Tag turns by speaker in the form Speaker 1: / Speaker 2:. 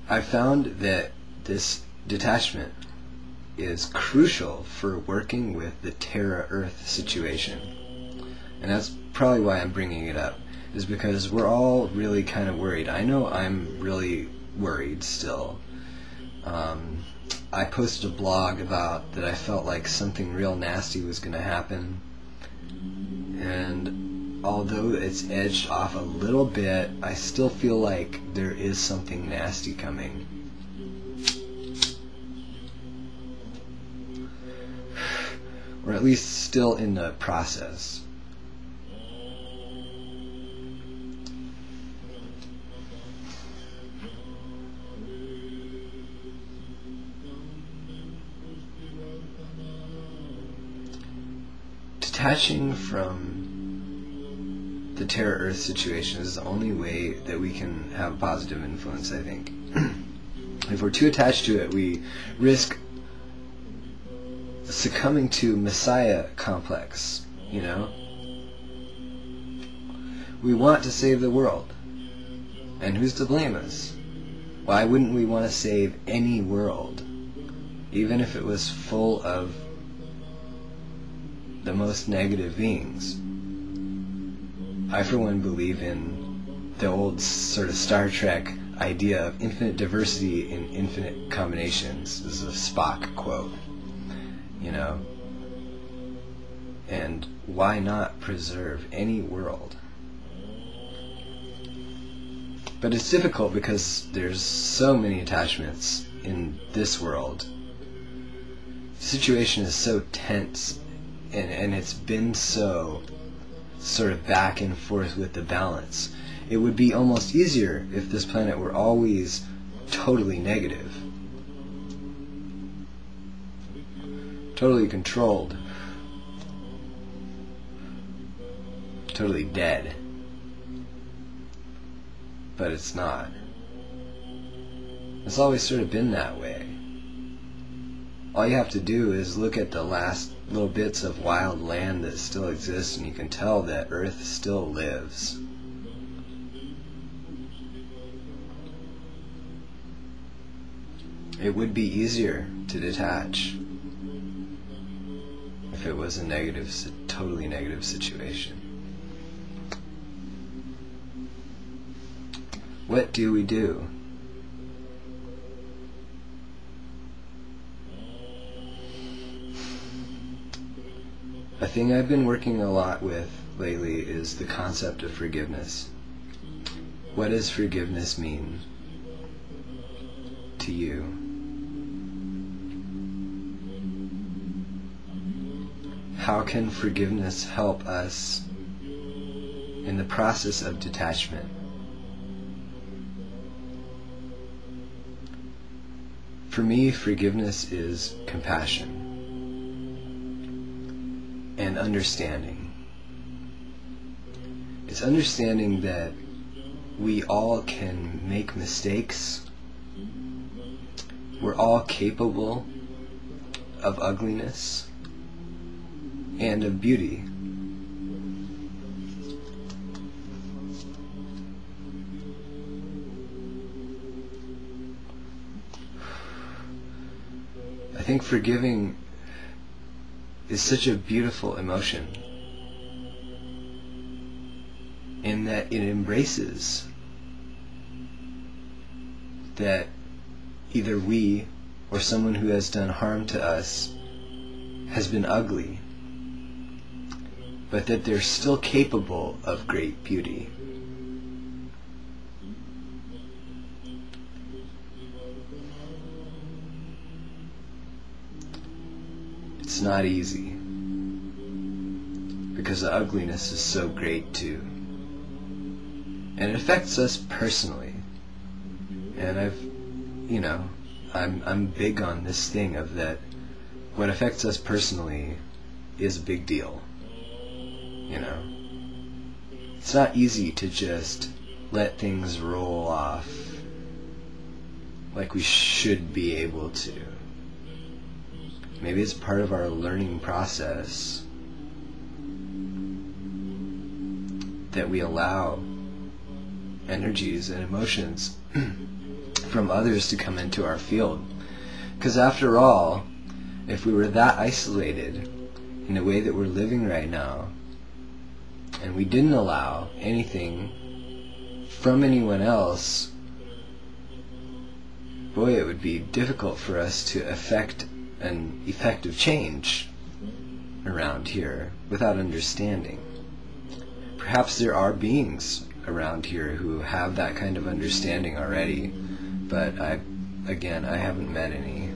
Speaker 1: I found that this detachment is crucial for working with the Terra Earth situation. And that's probably why I'm bringing it up, is because we're all really kind of worried. I know I'm really worried still. I posted a blog about that I felt like something real nasty was going to happen. And although it's edged off a little bit, I still feel like there is something nasty coming. Or at least still in the process. Detaching from the Terra Earth situation is the only way that we can have a positive influence, I think. If we're too attached to it, we risk succumbing to Messiah complex, you know? We want to save the world. And who's to blame us? Why wouldn't we want to save any world? Even if it was full of the most negative beings. I, for one, believe in the old sort of Star Trek idea of infinite diversity in infinite combinations. This is a Spock quote, you know. And why not preserve any world? But it's difficult because there's so many attachments in this world. The situation is so tense. And it's been so sort of back and forth with the balance. It would be almost easier if this planet were always totally negative. Totally controlled. Totally dead. But it's not. It's always sort of been that way. All you have to do is look at the last little bits of wild land that still exists, and you can tell that Earth still lives. It would be easier to detach if it was a negative, totally negative situation. What do we do? A thing I've been working a lot with lately is the concept of forgiveness. What does forgiveness mean to you? How can forgiveness help us in the process of detachment? For me, forgiveness is compassion and understanding. It's understanding that we all can make mistakes. We're all capable of ugliness and of beauty. I think forgiving is such a beautiful emotion in that it embraces that either we or someone who has done harm to us has been ugly, but that they're still capable of great beauty. It's not easy, because the ugliness is so great too. And it affects us personally. And I'm big on this thing of that what affects us personally is a big deal. You know? It's not easy to just let things roll off like we should be able to. Maybe it's part of our learning process that we allow energies and emotions from others to come into our field. Because after all, if we were that isolated in the way that we're living right now, and we didn't allow anything from anyone else, boy, it would be difficult for us to effect an effective change around here without understanding. Perhaps there are beings around here who have that kind of understanding already, but I haven't met any.